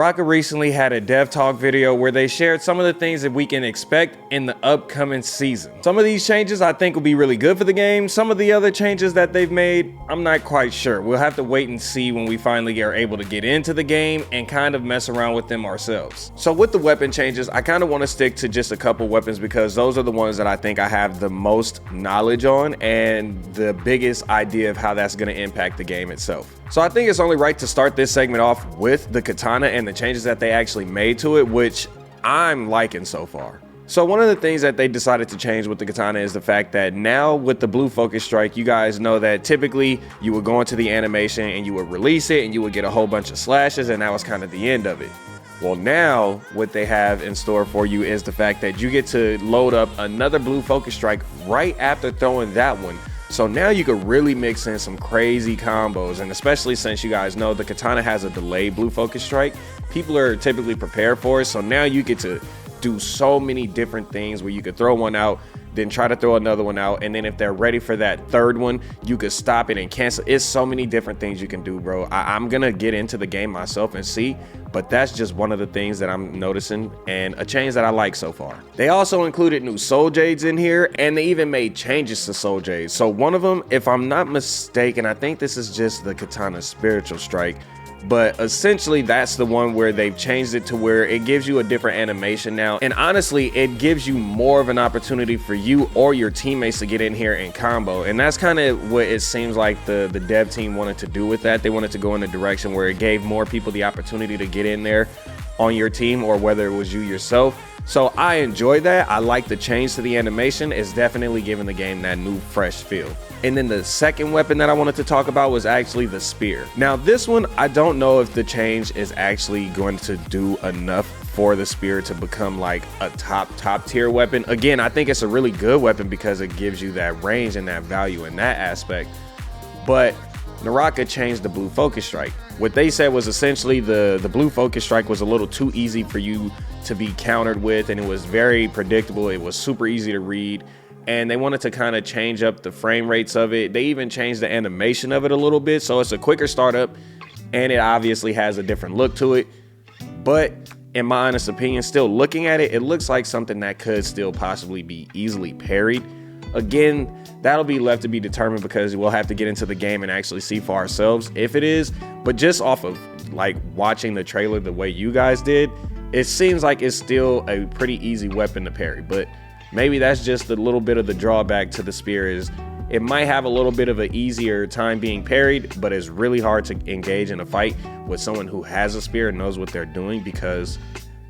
Naraka recently had a dev talk video where they shared some of the things that we can expect in the upcoming season. Some of these changes I think will be really good for the game. Some of the other changes that they've made, I'm not quite sure. We'll have to wait and see when we finally are able to get into the game and kind of mess around with them ourselves. So with the weapon changes, I kind of want to stick to just a couple weapons because those are the ones that I think I have the most knowledge on and the biggest idea of how that's going to impact the game itself. So I think it's only right to start this segment off with the katana and the changes that they actually made to it, which I'm liking so far. So one of the things that they decided to change with the katana is the fact that now with the blue focus strike, you guys know that typically you would go into the animation and you would release it and you would get a whole bunch of slashes, and that was kind of the end of it. Well, now what they have in store for you is the fact that you get to load up another blue focus strike right after throwing that one. So now you can really mix in some crazy combos, and especially since you guys know the katana has a delayed blue focus strike, people are typically prepared for it. So now you get to do so many different things where you could throw one out, then try to throw another one out, and then if they're ready for that third one, you could stop it and cancel. It's so many different things you can do, bro. I'm gonna get into the game myself and see, but that's just one of the things that I'm noticing and a change that I like so far. They also included new soul jades in here, and they even made changes to soul jades. So one of them, if I'm not mistaken, I think this is just the katana spiritual strike, but essentially that's the one where they've changed it to where it gives you a different animation now, and honestly it gives you more of an opportunity for you or your teammates to get in here and combo, and that's kind of what it seems like the dev team wanted to do with that. They wanted to go in a direction where it gave more people the opportunity to get in there on your team, or whether it was you yourself. So I enjoyed that. I like the change to the animation. It's definitely giving the game that new fresh feel. And then the second weapon that I wanted to talk about was actually the spear. Now this one, I don't know if the change is actually going to do enough for the spear to become like a top tier weapon. Again, I think it's a really good weapon because it gives you that range and that value in that aspect. But Naraka changed the blue focus strike. What they said was essentially the blue focus strike was a little too easy for you to be countered with, and it was very predictable. It was super easy to read, and they wanted to kind of change up the frame rates of it. They even changed the animation of it a little bit, so it's a quicker startup, and it obviously has a different look to it. But in my honest opinion, still looking at it, it looks like something that could still possibly be easily parried. Again, that'll be left to be determined because we'll have to get into the game and actually see for ourselves if it is. But just off of like watching the trailer the way you guys did, it seems like it's still a pretty easy weapon to parry. But maybe that's just a little bit of the drawback to the spear, is it might have a little bit of an easier time being parried, but it's really hard to engage in a fight with someone who has a spear and knows what they're doing, because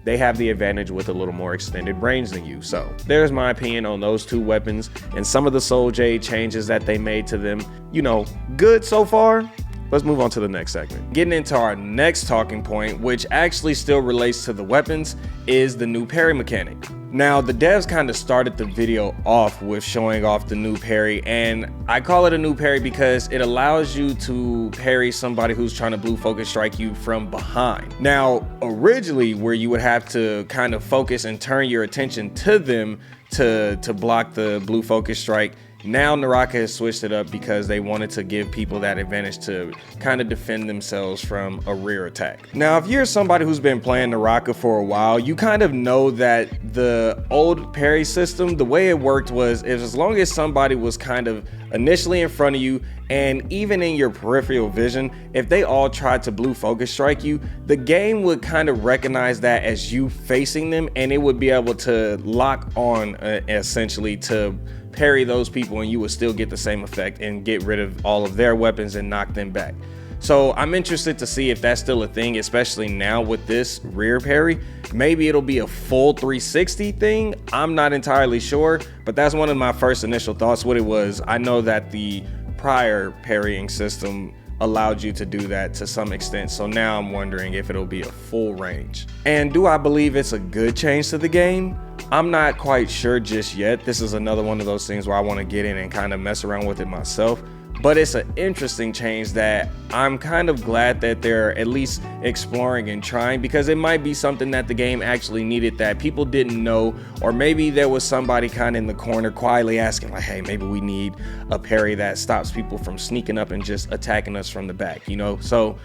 they have the advantage with a little more extended range than you. So there's my opinion on those two weapons and some of the soul jade changes that they made to them. You know, good so far. Let's move on to the next segment. Getting into our next talking point, which actually still relates to the weapons, is the new parry mechanic. Now, the devs kind of started the video off with showing off the new parry, and I call it a new parry because it allows you to parry somebody who's trying to blue focus strike you from behind. Now, originally where you would have to kind of focus and turn your attention to them to block the blue focus strike, now Naraka has switched it up because they wanted to give people that advantage to kind of defend themselves from a rear attack. Now, if you're somebody who's been playing Naraka for a while, you kind of know that the old parry system, the way it worked was, as long as somebody was kind of initially in front of you and even in your peripheral vision, if they all tried to blue focus strike you, the game would kind of recognize that as you facing them, and it would be able to lock on essentially to parry those people, and you would still get the same effect and get rid of all of their weapons and knock them back. So I'm interested to see if that's still a thing, especially now with this rear parry. Maybe it'll be a full 360 thing. I'm not entirely sure, but that's one of my first initial thoughts. What it was, I know that the prior parrying system allowed you to do that to some extent, so now I'm wondering if it'll be a full range. And do I believe it's a good change to the game? I'm not quite sure just yet. This is another one of those things where I want to get in and kind of mess around with it myself. But it's an interesting change that I'm kind of glad that they're at least exploring and trying, because it might be something that the game actually needed that people didn't know, or maybe there was somebody kind of in the corner quietly asking like, hey, maybe we need a parry that stops people from sneaking up and just attacking us from the back, you know? So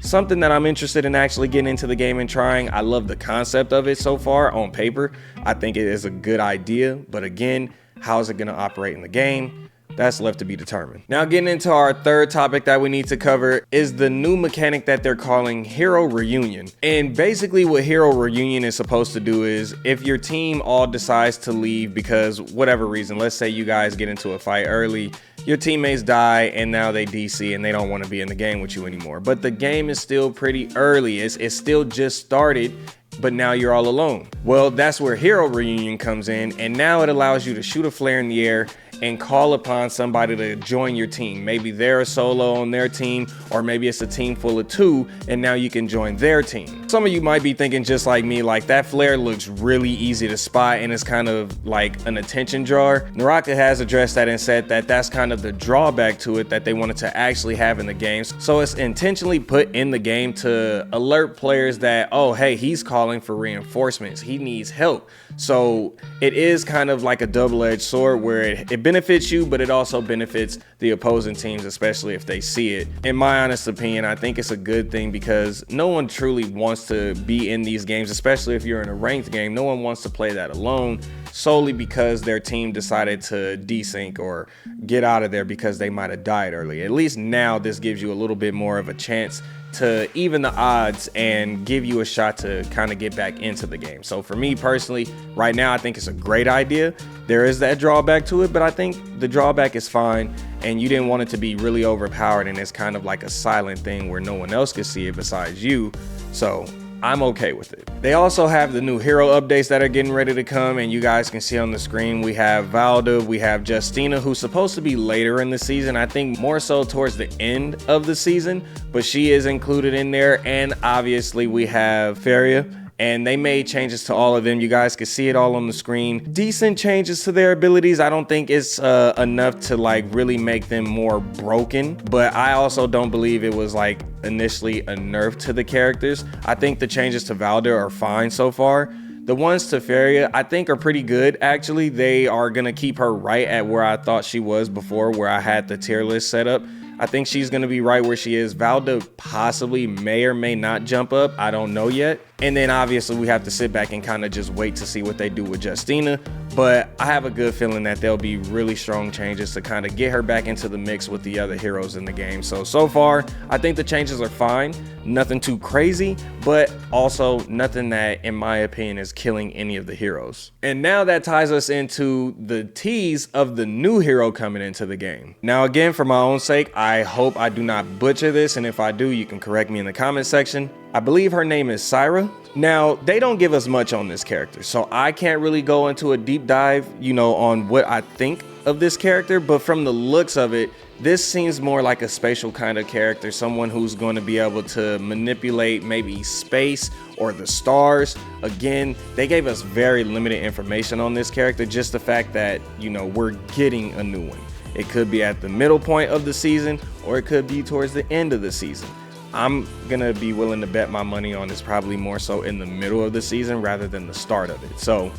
Something that I'm interested in actually getting into the game and trying. I love the concept of it so far on paper. I think it is a good idea, but again, how is it going to operate in the game? That's left to be determined. Now getting into our third topic that we need to cover is the new mechanic that they're calling Hero Reunion. And basically what Hero Reunion is supposed to do is if your team all decides to leave because whatever reason, let's say you guys get into a fight early, your teammates die and now they DC and they don't want to be in the game with you anymore. But the game is still pretty early. It's still just started, but now you're all alone. Well, that's where Hero Reunion comes in, and now it allows you to shoot a flare in the air and call upon somebody to join your team. Maybe they're a solo on their team, or maybe it's a team full of two, and now you can join their team. Some of you might be thinking just like me, like that flare looks really easy to spot and it's kind of like an attention drawer. Naraka has addressed that and said that that's kind of the drawback to it that they wanted to actually have in the game. So it's intentionally put in the game to alert players that, oh, hey, he's calling for reinforcements. He needs help. So it is kind of like a double-edged sword where it benefits you, but it also benefits the opposing teams, especially if they see it. In my honest opinion, I think it's a good thing because no one truly wants to be in these games, especially if you're in a ranked game. No one wants to play that alone solely because their team decided to desync or get out of there because they might have died early. At least now this gives you a little bit more of a chance to even the odds and give you a shot to kind of get back into the game. So for me personally, right now, I think it's a great idea. There is that drawback to it, but I think the drawback is fine, and you didn't want it to be really overpowered and it's kind of like a silent thing where no one else can see it besides you. So I'm okay with it. They also have the new hero updates that are getting ready to come, and you guys can see on the screen we have Valda, we have Justina, who's supposed to be later in the season, I think more so towards the end of the season, but she is included in there. And obviously we have Parry, and they made changes to all of them. You guys can see it all on the screen. Decent changes to their abilities. I don't think it's enough to like really make them more broken, but I also don't believe it was like initially a nerf to the characters. I think the changes to Valda are fine so far. The ones to Parry, I think, are pretty good. Actually, they are gonna keep her right at where I thought she was before, where I had the tier list set up. I think she's gonna be right where she is. Valda possibly may or may not jump up. I don't know yet. And then obviously we have to sit back and kind of just wait to see what they do with Justina. But I have a good feeling that there'll be really strong changes to kind of get her back into the mix with the other heroes in the game. So far, I think the changes are fine. Nothing too crazy, but also nothing that, in my opinion, is killing any of the heroes. And now that ties us into the tease of the new hero coming into the game. Now, again, for my own sake, I hope I do not butcher this, and if I do, you can correct me in the comment section. I believe her name is Syra. Now, they don't give us much on this character, so I can't really go into a deep dive, you know, on what I think of this character, but from the looks of it, this seems more like a spatial kind of character, someone who's going to be able to manipulate maybe space or the stars. Again, they gave us very limited information on this character, just the fact that, you know, we're getting a new one. It could be at the middle point of the season, or it could be towards the end of the season. I'm gonna be willing to bet my money on it's probably more so in the middle of the season rather than the start of it. So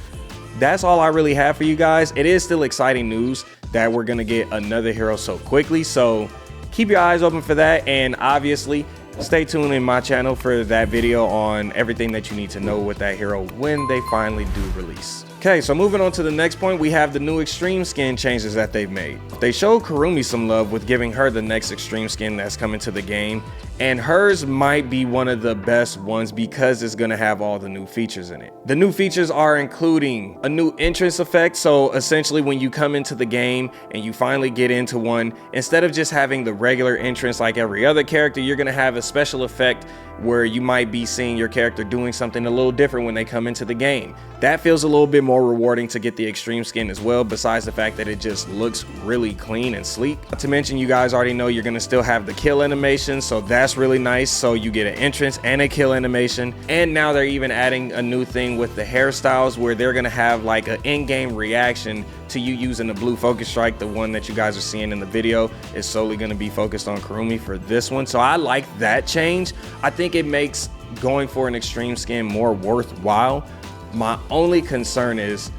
that's all I really have for you guys. It is still exciting news that we're gonna get another hero so quickly, so keep your eyes open for that, and obviously stay tuned in my channel for that video on everything that you need to know with that hero when they finally do release. Okay, so moving on to the next point, we have the new extreme skin changes that they've made. They showed Kurumi some love with giving her the next extreme skin that's coming to the game, and hers might be one of the best ones because it's gonna have all the new features in it. The new features are including a new entrance effect, so essentially when you come into the game and you finally get into one, instead of just having the regular entrance like every other character, you're gonna have a special effect where you might be seeing your character doing something a little different when they come into the game. That feels a little bit more rewarding to get the extreme skin as well, besides the fact that it just looks really clean and sleek. Not to mention, you guys already know you're gonna still have the kill animation, so that's really nice. So you get an entrance and a kill animation, and now they're even adding a new thing with the hairstyles where they're gonna have like an in-game reaction to you using the blue focus strike. The one that you guys are seeing in the video is solely going to be focused on Kurumi for this one, so I like that change. I think it makes going for an extreme skin more worthwhile. My only concern is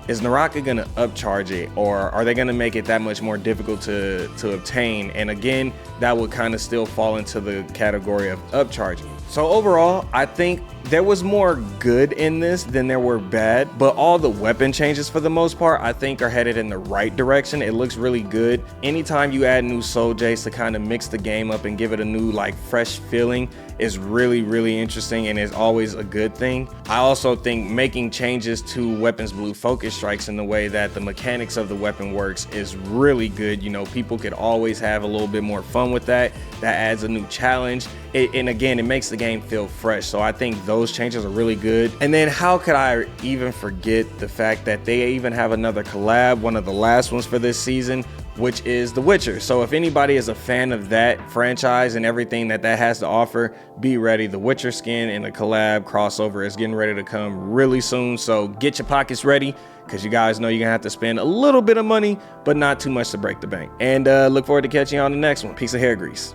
is Naraka gonna upcharge it, or are they gonna make it that much more difficult to obtain? And again, that would kind of still fall into the category of upcharging. So overall, I think there was more good in this than there were bad, but all the weapon changes for the most part I think are headed in the right direction. It looks really good. Anytime you add new soul Jades to kind of mix the game up and give it a new like fresh feeling is really interesting, and is always a good thing. I also think making changes to weapons blue focus strikes in the way that the mechanics of the weapon works is really good. You know, people could always have a little bit more fun with that. That adds a new challenge, and again, it makes the game feel fresh. So I think those changes are really good. And then how could I even forget the fact that they even have another collab, one of the last ones for this season, which is The Witcher. So if anybody is a fan of that franchise and everything that has to offer, be ready. The Witcher skin and the collab crossover is getting ready to come really soon. So get your pockets ready, because you guys know you're gonna have to spend a little bit of money, but not too much to break the bank. And look forward to catching you on the next one. Piece of hair grease.